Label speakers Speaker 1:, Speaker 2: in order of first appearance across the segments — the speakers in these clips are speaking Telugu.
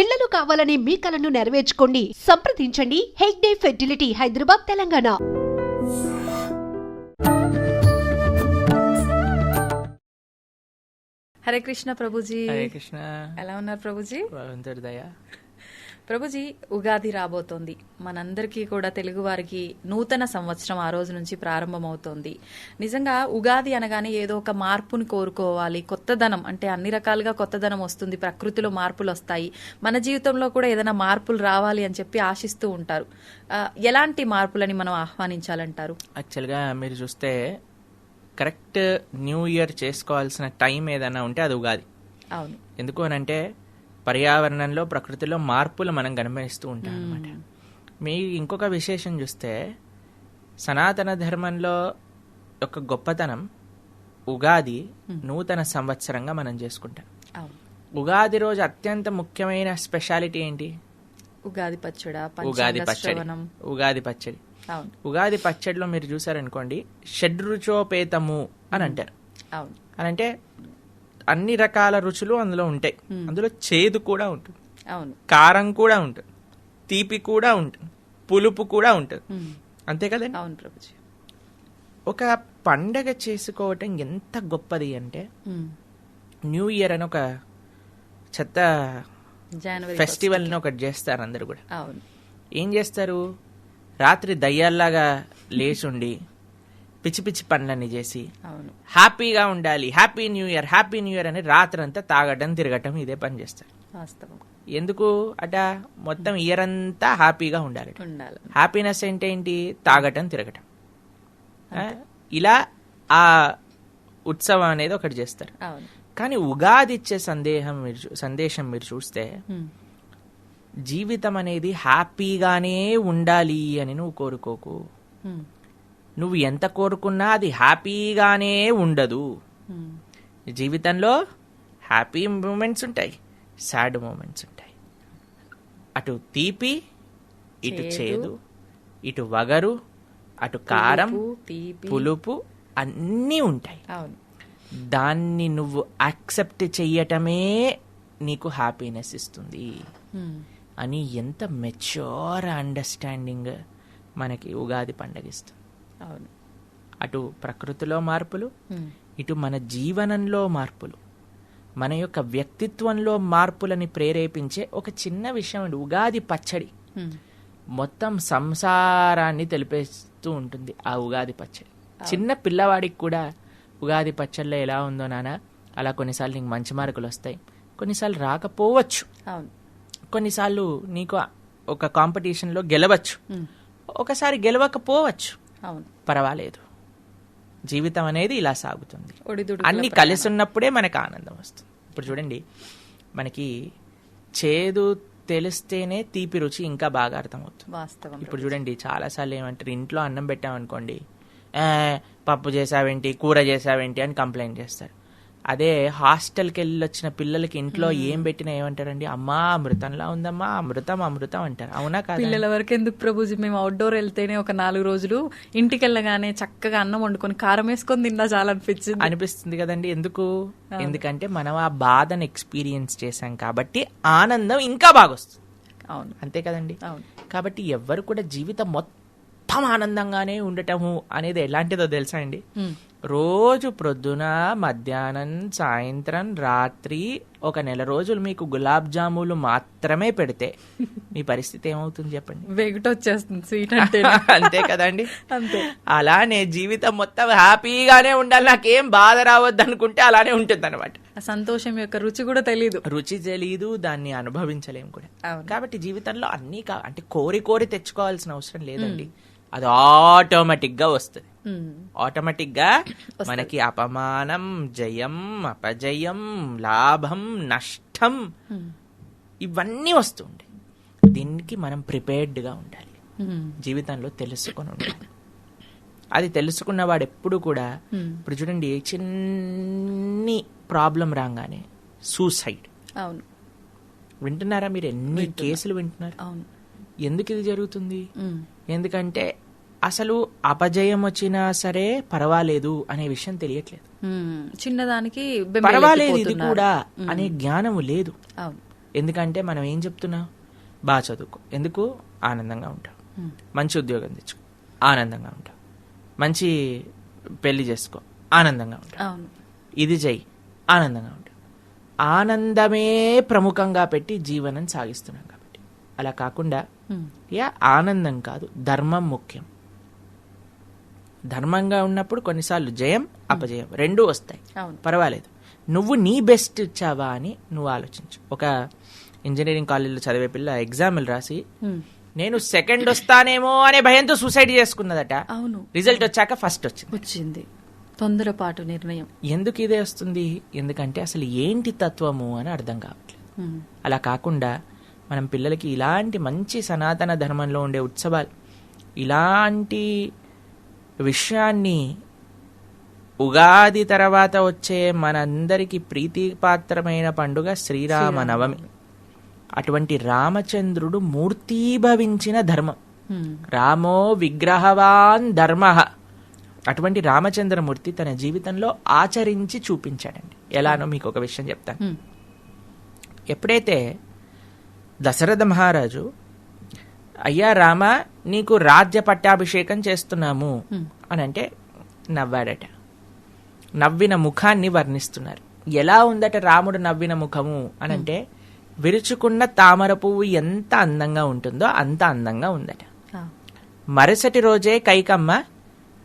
Speaker 1: పిల్లలు కావాలని మీ కలను నెరవేర్చుకోండి. సంప్రదించండి హెగ్డే ఫెర్టిలిటీ, హైదరాబాద్, తెలంగాణ.
Speaker 2: హరే కృష్ణ ప్రభుజీ.
Speaker 3: హరే కృష్ణ.
Speaker 2: ఎలా ఉన్నారు ప్రభుజీ?
Speaker 3: భగవంతుడి దయ.
Speaker 2: ప్రభుజీ, ఉగాది రాబోతోంది. మనందరికీ కూడా తెలుగు వారికి నూతన సంవత్సరం ఆ రోజు నుంచి ప్రారంభమవుతోంది. నిజంగా ఉగాది అనగానే ఏదో ఒక మార్పుని కోరుకోవాలి, కొత్తదనం, అంటే అన్ని రకాలుగా కొత్తదనం వస్తుంది, ప్రకృతిలో మార్పులు వస్తాయి, మన జీవితంలో కూడా ఏదైనా మార్పులు రావాలి అని చెప్పి ఆశిస్తూ ఉంటారు. ఎలాంటి మార్పులని మనం ఆహ్వానించాలంటారు?
Speaker 3: యాక్చువల్గా మీరు చూస్తే కరెక్ట్ న్యూ ఇయర్ చేసుకోవాల్సిన టైం ఏదైనా ఉంటే అది ఉగాది.
Speaker 2: అవును.
Speaker 3: ఎందుకు అనంటే పర్యావరణంలో, ప్రకృతిలో మార్పులు మనం గమనిస్తూ ఉంటాం అనమాట. మీ ఇంకొక విశేషం చూస్తే సనాతన ధర్మంలో ఒక గొప్పతనం ఉగాది నూతన సంవత్సరంగా మనం చేసుకుంటాం. ఉగాది రోజు అత్యంత ముఖ్యమైన స్పెషాలిటీ ఏంటి?
Speaker 2: ఉగాది పచ్చడి.
Speaker 3: ఉగాది పచ్చడి. ఉగాది పచ్చడి. ఉగాది పచ్చడిలో మీరు చూసారనుకోండి, షడ్రుచోపేతము అని అంటారు. అని అంటే అన్ని రకాల రుచులు అందులో ఉంటాయి. అందులో చేదు కూడా ఉంటుంది, కారం కూడా ఉంటుంది, తీపి కూడా ఉంటుంది, పులుపు కూడా ఉంటుంది. అంతే కదండి?
Speaker 2: అవును ప్రభుజీ.
Speaker 3: ఒక పండగ చేసుకోవటం ఎంత గొప్పది అంటే, న్యూ ఇయర్ అని ఒక చెత్త ఫెస్టివల్ ని ఒకటి చేస్తారు అందరు కూడా. ఏం చేస్తారు? రాత్రి దయ్యాల్లాగా లేచుండి పిచ్చి పిచ్చి పనులన్నీ చేసి హ్యాపీగా ఉండాలి, హ్యాపీ న్యూ ఇయర్ అని రాత్రంతా తాగటం, తిరగటం, ఇదే పని చేస్తారు. ఎందుకు అట? మొత్తం ఇయర్ అంతా హ్యాపీగా ఉండాలి. హ్యాపీనెస్ ఏంటి? తాగటం, తిరగటం. ఇలా ఆ ఉత్సవం అనేది ఒకటి చేస్తారు. కానీ ఉగాది ఇచ్చే సందేశం మీరు చూస్తే, జీవితం అనేది హ్యాపీగానే ఉండాలి అని నువ్వు కోరుకోకు. నువ్వు ఎంత కోరుకున్నా అది హ్యాపీగానే ఉండదు. జీవితంలో హ్యాపీ మూమెంట్స్ ఉంటాయి, సాడ్ మూమెంట్స్ ఉంటాయి. అటు తీపి, ఇటు చేదు, ఇటు వగరు, అటు కారం, పులుపు, అన్నీ ఉంటాయి. దాన్ని నువ్వు యాక్సెప్ట్ చెయ్యటమే నీకు హ్యాపీనెస్ ఇస్తుంది అని ఎంత మెచ్యూర్ అండర్స్టాండింగ్ మనకి ఉగాది పండగ ఇస్తుంది. అటు ప్రకృతిలో మార్పులు, ఇటు మన జీవనంలో మార్పులు, మన యొక్క వ్యక్తిత్వంలో మార్పులని ప్రేరేపించే ఒక చిన్న విషయం అండి ఉగాది పచ్చడి. మొత్తం సంసారాన్ని తెలిపేస్తూ ఉంటుంది ఆ ఉగాది పచ్చడి. చిన్న పిల్లవాడికి కూడా ఉగాది పచ్చడిలో ఎలా ఉందో నాన్న, అలా కొన్నిసార్లు నీకు మంచి మార్కులు వస్తాయి, కొన్నిసార్లు రాకపోవచ్చు, కొన్నిసార్లు నీకు ఒక కాంపిటీషన్లో గెలవచ్చు, ఒకసారి గెలవకపోవచ్చు, పర్వాలేదు. జీవితం అనేది ఇలా సాగుతుంది. అన్ని కలిసి ఉన్నప్పుడే మనకు ఆనందం వస్తుంది. ఇప్పుడు చూడండి, మనకి చేదు తెలిస్తేనే తీపి రుచి ఇంకా బాగా అర్థమవుతుంది. ఇప్పుడు చూడండి, చాలాసార్లు ఏమంటారు, ఇంట్లో అన్నం పెట్టామనుకోండి, పప్పు చేసావేంటి, కూర చేసావేంటి అని కంప్లైంట్ చేస్తారు. అదే హాస్టల్కి వెళ్ళి వచ్చిన పిల్లలకి ఇంట్లో ఏం పెట్టినా ఏమంటారండి, అమ్మా అమృతంలా ఉందమ్మా, అమృతం అమృతం అంటారు. అవునా కాదు?
Speaker 2: పిల్లల వరకు ఎందుకు ప్రభుజీ, మేము అవుట్డోర్ వెళ్తేనే ఒక 4 రోజులు ఇంటికి వెళ్ళగానే చక్కగా అన్నం వండుకొని కారం వేసుకొని తిన్నా చాలా
Speaker 3: అనిపిస్తుంది కదండి. ఎందుకంటే మనం ఆ బాధను ఎక్స్పీరియన్స్ చేశాం కాబట్టి ఆనందం ఇంకా బాగా వస్తుంది.
Speaker 2: అవును,
Speaker 3: అంతే కదండి. కాబట్టి ఎవ్వరు కూడా జీవితం మొత్తం ఆనందంగానే ఉండటము అనేది ఎలాంటిదో తెలుసా అండి? రోజు ప్రొద్దున, మధ్యాహ్నం, సాయంత్రం, రాత్రి ఒక 1 నెల రోజులు మీకు గులాబ్ జాములు మాత్రమే పెడితే మీ పరిస్థితి ఏమవుతుంది చెప్పండి?
Speaker 2: వెగటొచ్చేస్తుంది స్వీట్ అంటే.
Speaker 3: అంతే కదండి. అంతే. అలానే జీవితం మొత్తం హ్యాపీగానే ఉండాలి, నాకేం బాధ రావద్దు అనుకుంటే అలానే ఉంటుంది అనమాట.
Speaker 2: సంతోషం యొక్క రుచి కూడా
Speaker 3: తెలీదు, దాన్ని అనుభవించలేము కూడా. కాబట్టి జీవితంలో అన్నీ అంటే కోరి తెచ్చుకోవాల్సిన అవసరం లేదండి. అది ఆటోమేటిక్ గా వస్తుంది. ఆటోమేటిక్ గా మనకి అపమానం, జయం, అపజయం, లాభం, నష్టం, ఇవన్నీ వస్తుంటాయి. దీనికి మనం ప్రిపేర్డ్ గా ఉండాలి, జీవితంలో తెలుసుకొని ఉండాలి. అది తెలుసుకున్న వాడు ఎప్పుడు కూడా, ఇప్పుడు చూడండి, చిన్ని ప్రాబ్లం రాగానే సూసైడ్.
Speaker 2: అవును,
Speaker 3: వింటున్నారా మీరు? ఎన్ని కేసులు వింటున్నారు?
Speaker 2: అవును.
Speaker 3: ఎందుకు ఇది జరుగుతుంది? ఎందుకంటే అసలు అపజయం వచ్చినా సరే పర్వాలేదు అనే విషయం తెలియట్లేదు.
Speaker 2: చిన్నదానికి
Speaker 3: పర్వాలేదు ఇది కూడా అనే జ్ఞానం లేదు. ఎందుకంటే మనం ఏం చెప్తున్నాం, బాగా చదువుకో, ఎందుకు ఆనందంగా ఉంటావు, మంచి ఉద్యోగం తెచ్చుకో ఆనందంగా ఉంటావు, మంచి పెళ్లి చేసుకో ఆనందంగా ఉంటావు,
Speaker 2: అవును,
Speaker 3: ఇది చెయ్యి ఆనందంగా ఉంటావు. ఆనందమే ప్రముఖంగా పెట్టి జీవనం సాగిస్తున్నాం కాబట్టి. అలా కాకుండా ఆనందం కాదు, ధర్మం ముఖ్యం. ధర్మంగా ఉన్నప్పుడు కొన్నిసార్లు జయం అపజయం రెండూ వస్తాయి, పర్వాలేదు. నువ్వు నీ బెస్ట్ ఇచ్చావా అని నువ్వు ఆలోచించు. ఒక ఇంజనీరింగ్ కాలేజీలో చదివే పిల్ల ఎగ్జామ్లు రాసి నేను సెకండ్ వస్తానేమో అనే భయంతో సూసైడ్ చేసుకున్నదట.
Speaker 2: అవును,
Speaker 3: రిజల్ట్ వచ్చాక ఫస్ట్
Speaker 2: వచ్చింది. తొందరపాటు నిర్ణయం.
Speaker 3: ఎందుకు ఇదే వస్తుంది? ఎందుకంటే అసలు ఏంటి తత్వము అని అర్థం కావట్లేదు. అలా కాకుండా మనం పిల్లలకి ఇలాంటి మంచి సనాతన ధర్మంలో ఉండే ఉత్సవాలు, ఇలాంటి విషయాన్ని ఉగాది తర్వాత వచ్చే మనందరికి ప్రీతిపాత్రమైన పండుగ శ్రీరామనవమి. అటువంటి రామచంద్రుడు మూర్తీభవించిన ధర్మం. రామో విగ్రహవాన్ ధర్మ. అటువంటి రామచంద్రమూర్తి తన జీవితంలో ఆచరించి చూపించాడండి. ఎలానో మీకు ఒక విషయం చెప్తాను. ఎప్పుడైతే దశరథ మహారాజు అయ్యా రామ నీకు రాజ్య పట్టాభిషేకం చేస్తున్నాము అని అంటే నవ్వాడట. నవ్విన ముఖాన్ని వర్ణిస్తున్నారు. ఎలా ఉందట రాముడు నవ్విన ముఖము అని అంటే విరుచుకున్న తామర పువ్వు ఎంత అందంగా ఉంటుందో అంత అందంగా ఉందట. మరుసటి రోజే కైకమ్మ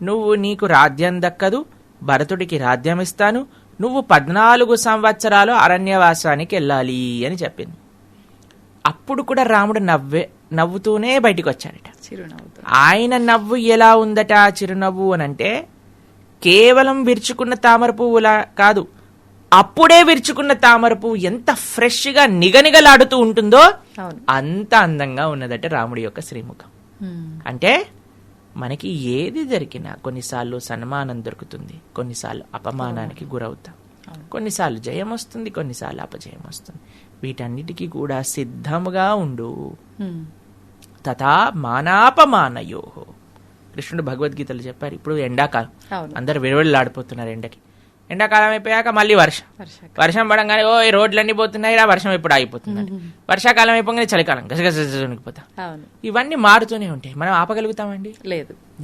Speaker 3: నువ్వు నీకు రాజ్యం దక్కదు, భరతుడికి రాజ్యం ఇస్తాను, నువ్వు 14 సంవత్సరాలు అరణ్యవాసానికి వెళ్ళాలి అని చెప్పింది. అప్పుడు కూడా రాముడు నవ్వుతూనే బయటికి వచ్చాడట. ఆయన నవ్వు ఎలా ఉందట చిరునవ్వు అనంటే కేవలం విరుచుకున్న తామర పువ్వులా కాదు, అప్పుడే విరుచుకున్న తామర పువ్వు ఎంత ఫ్రెష్ గా నిగనిగలాడుతూ ఉంటుందో అంత అందంగా ఉన్నదట రాముడి యొక్క శ్రీముఖం. అంటే మనకి ఏది జరిగినా కొన్నిసార్లు సన్మానం దొరుకుతుంది, కొన్నిసార్లు అపమానానికి గురవుతాం, కొన్నిసార్లు జయం వస్తుంది, కొన్నిసార్లు అపజయం వస్తుంది. వీటన్నిటికీ కూడా సిద్ధముగా ఉండు. తథా మానాపమానయో. కృష్ణుడు భగవద్గీతలు చెప్పారు. ఇప్పుడు ఎండాకాలం, అందరు విడవెళ్ళాడిపోతున్నారు ఎండకి. ఎండాకాలం అయిపోయాక మళ్ళీ వర్షం పడంగానే ఓ ఈ రోడ్లన్నీ పోతున్నాయి, వర్షం ఎప్పుడు ఆగిపోతుందండి. వర్షాకాలం అయిపోగానే చలికాలం గసగసనిపోతా. ఇవన్నీ మారుతూనే ఉంటాయి. మనం ఆపగలుగుతామండి?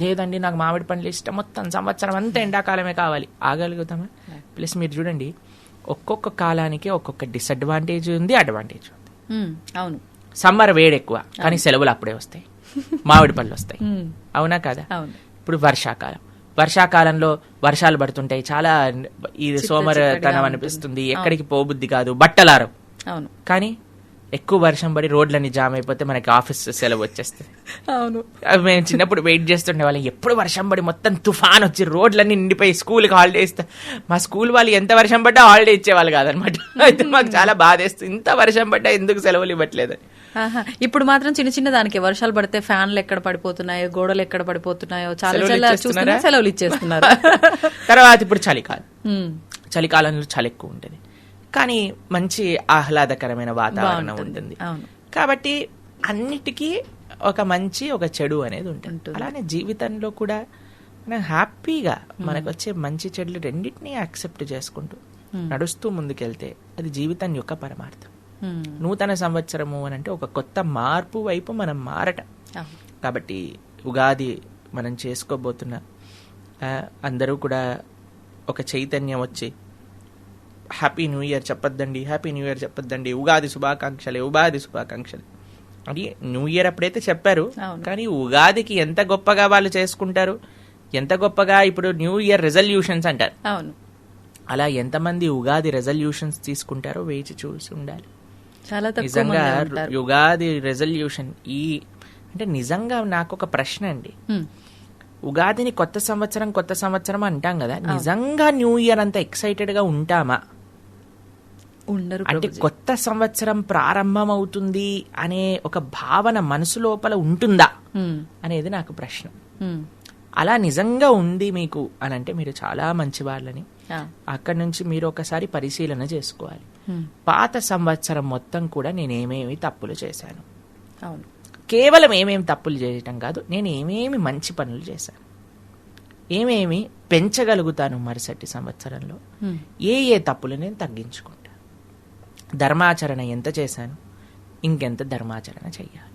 Speaker 3: లేదండి, నాకు మామిడి పండ్లు ఇష్టం, మొత్తం సంవత్సరం అంతా ఎండాకాలమే కావాలి. ఆగలుగుతామా? ప్లస్ మీరు చూడండి, ఒక్కొక్క కాలానికి ఒక్కొక్క డిసడ్వాంటేజ్ ఉంది, అడ్వాంటేజ్ ఉంది.
Speaker 2: అవును,
Speaker 3: సమ్మర్ వేడి ఎక్కువ కానీ సెలవులు అప్పుడే వస్తాయి, మామిడి పళ్ళు వస్తాయి. అవునా కదా? ఇప్పుడు వర్షాకాలంలో వర్షాలు పడుతుంటాయి, చాలా ఇది సోమరతనం అనిపిస్తుంది, ఎక్కడికి పోబుద్ది కాదు, బట్టలారం. కానీ ఎక్కువ వర్షం పడి రోడ్లన్నీ జామ్ అయిపోతే మనకి ఆఫీస్ సెలవు వచ్చేస్తుంది.
Speaker 2: అవును,
Speaker 3: మేము చిన్నప్పుడు వెయిట్ చేస్తుండే వాళ్ళం, ఎప్పుడు వర్షం పడి మొత్తం తుఫాన్ వచ్చి రోడ్లన్నీ నిండిపోయి స్కూల్కి హాలిడే ఇస్తా. మా స్కూల్ వాళ్ళు ఎంత వర్షం పడ్డా హాలిడే ఇచ్చేవాళ్ళు కాదనమాట. అయితే మాకు చాలా బాధేస్తుంది, ఇంత వర్షం పడ్డా ఎందుకు సెలవులు ఇవ్వట్లేదని.
Speaker 2: ఇప్పుడు మాత్రం చిన్న చిన్న దానికి వర్షాలు పడితే ఫ్యాన్లు ఎక్కడ పడిపోతున్నాయో, గోడలు ఎక్కడ పడిపోతున్నాయో చాలా సెలవులు ఇచ్చేస్తున్నారు.
Speaker 3: తర్వాత ఇప్పుడు చలికాలంలో చలి ఎక్కువ ఉంటుంది, కానీ మంచి ఆహ్లాదకరమైన వాతావరణం ఉంటుంది. కాబట్టి అన్నిటికీ ఒక మంచి ఒక చెడు అనేది ఉంటుంది. అలానే జీవితంలో కూడా మనం హ్యాపీగా మనకు వచ్చే మంచి చెడులు రెండింటినీ యాక్సెప్ట్ చేసుకుంటూ నడుస్తూ ముందుకెళ్తే అది జీవితం యొక్క పరమార్థం. నూతన సంవత్సరము అని అంటే ఒక కొత్త మార్పు వైపు మనం మారటం. కాబట్టి ఉగాది మనం చేసుకోబోతున్న అందరూ కూడా ఒక చైతన్యం వచ్చి హ్యాపీ న్యూ ఇయర్ చెప్పొద్దండి, హ్యాపీ న్యూ ఇయర్ చెప్పొద్దండి, ఉగాది శుభాకాంక్షలే అని న్యూ ఇయర్ అప్పుడైతే చెప్పారు. కానీ ఉగాదికి ఎంత గొప్పగా వాళ్ళు చేసుకుంటారు, ఎంత గొప్పగా ఇప్పుడు న్యూ ఇయర్ రెజల్యూషన్స్ అంటారు. అలా ఎంతమంది ఉగాది రెజల్యూషన్స్ తీసుకుంటారో వేచి చూసి ఉండాలి. నిజంగా ఉగాది రెజల్యూషన్ అంటే నిజంగా నాకు ఒక ప్రశ్న అండి. ఉగాదిని కొత్త సంవత్సరం అంటాం కదా, నిజంగా న్యూ ఇయర్ అంత ఎక్సైటెడ్ గా ఉంటామా? అంటే కొత్త సంవత్సరం ప్రారంభం అవుతుంది అనే ఒక భావన మనసు లోపల ఉంటుందా అనేది నాకు ప్రశ్న. అలా నిజంగా ఉంది మీకు అని అంటే మీరు చాలా మంచి వాళ్ళని. అక్కడి నుంచి మీరు ఒకసారి పరిశీలన చేసుకోవాలి. పాత సంవత్సరం మొత్తం కూడా నేనేమేమి తప్పులు చేశాను, కేవలం ఏమేమి తప్పులు చేయటం కాదు, నేను ఏమేమి మంచి పనులు చేశాను, ఏమేమి పెంచగలుగుతాను మరుసటి సంవత్సరంలో, ఏ తప్పులు నేను తగ్గించుకుంటా. ధర్మాచరణ ఎంత చేశాను, ఇంకెంత ధర్మాచరణ చెయ్యాలి.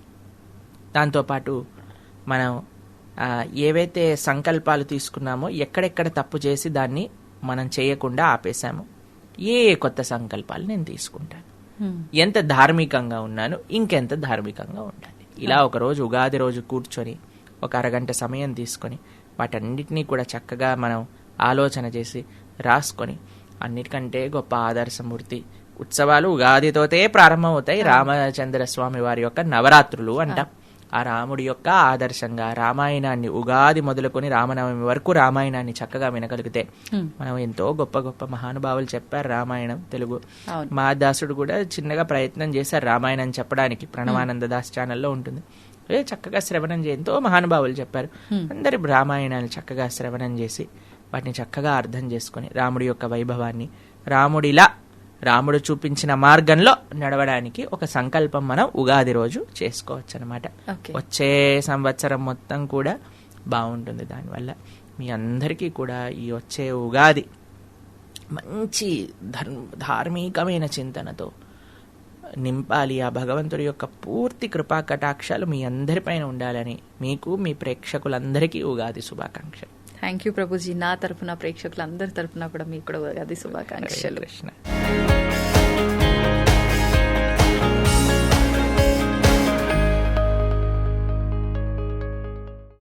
Speaker 3: దాంతోపాటు మనం ఏవైతే సంకల్పాలు తీసుకున్నామో ఎక్కడెక్కడ తప్పు చేసి దాన్ని మనం చేయకుండా ఆపేశామో ఏ కొత్త సంకల్పాలు నేను తీసుకుంటాను, ఎంత ధార్మికంగా ఉన్నాను, ఇంకెంత ధార్మికంగా ఉండాలి. ఇలా ఒకరోజు ఉగాది రోజు కూర్చొని ఒక అరగంట సమయం తీసుకొని వాటన్నిటినీ కూడా చక్కగా మనం ఆలోచన చేసి రాసుకొని, అన్నిటికంటే గొప్ప ఆదర్శమూర్తి ఉత్సవాలు ఉగాదితోటే ప్రారంభమవుతాయి. రామచంద్ర స్వామి వారి యొక్క నవరాత్రులు అంటాం. ఆ రాముడి యొక్క ఆదర్శంగా రామాయణాన్ని ఉగాది మొదలుకొని రామనవమి వరకు రామాయణాన్ని చక్కగా వినగలిగితే మనం ఎంతో గొప్ప గొప్ప మహానుభావులు చెప్పారు రామాయణం తెలుగు. మహాదాసుడు కూడా చిన్నగా ప్రయత్నం చేశారు రామాయణం చెప్పడానికి. ప్రణవానంద దాస్ ఛానల్లో ఉంటుంది. చక్కగా శ్రవణం చేసి ఎంతో మహానుభావులు చెప్పారు. అందరి రామాయణాన్ని చక్కగా శ్రవణం చేసి వాటిని చక్కగా అర్థం చేసుకుని రాముడి యొక్క వైభవాన్ని రాముడు చూపించిన మార్గంలో నడవడానికి ఒక సంకల్పం మనం ఉగాది రోజు చేసుకోవచ్చు అనమాట. వచ్చే సంవత్సరం మొత్తం కూడా బాగుంటుంది. దానివల్ల మీ అందరికీ కూడా ఈ వచ్చే ఉగాది మంచి ధార్మికమైన చింతనతో నింపాలి. ఆ భగవంతుడి యొక్క పూర్తి కృపా కటాక్షాలు మీ అందరిపైన ఉండాలని మీకు, మీ ప్రేక్షకులందరికీ ఉగాది శుభాకాంక్షలు.
Speaker 2: Thank you Prabhuji. నా తరఫున, ప్రేక్షకులందరి తరఫున కూడా మీకు కూడా ఉగాది శుభాకాంక్షలు.
Speaker 3: కృష్ణ.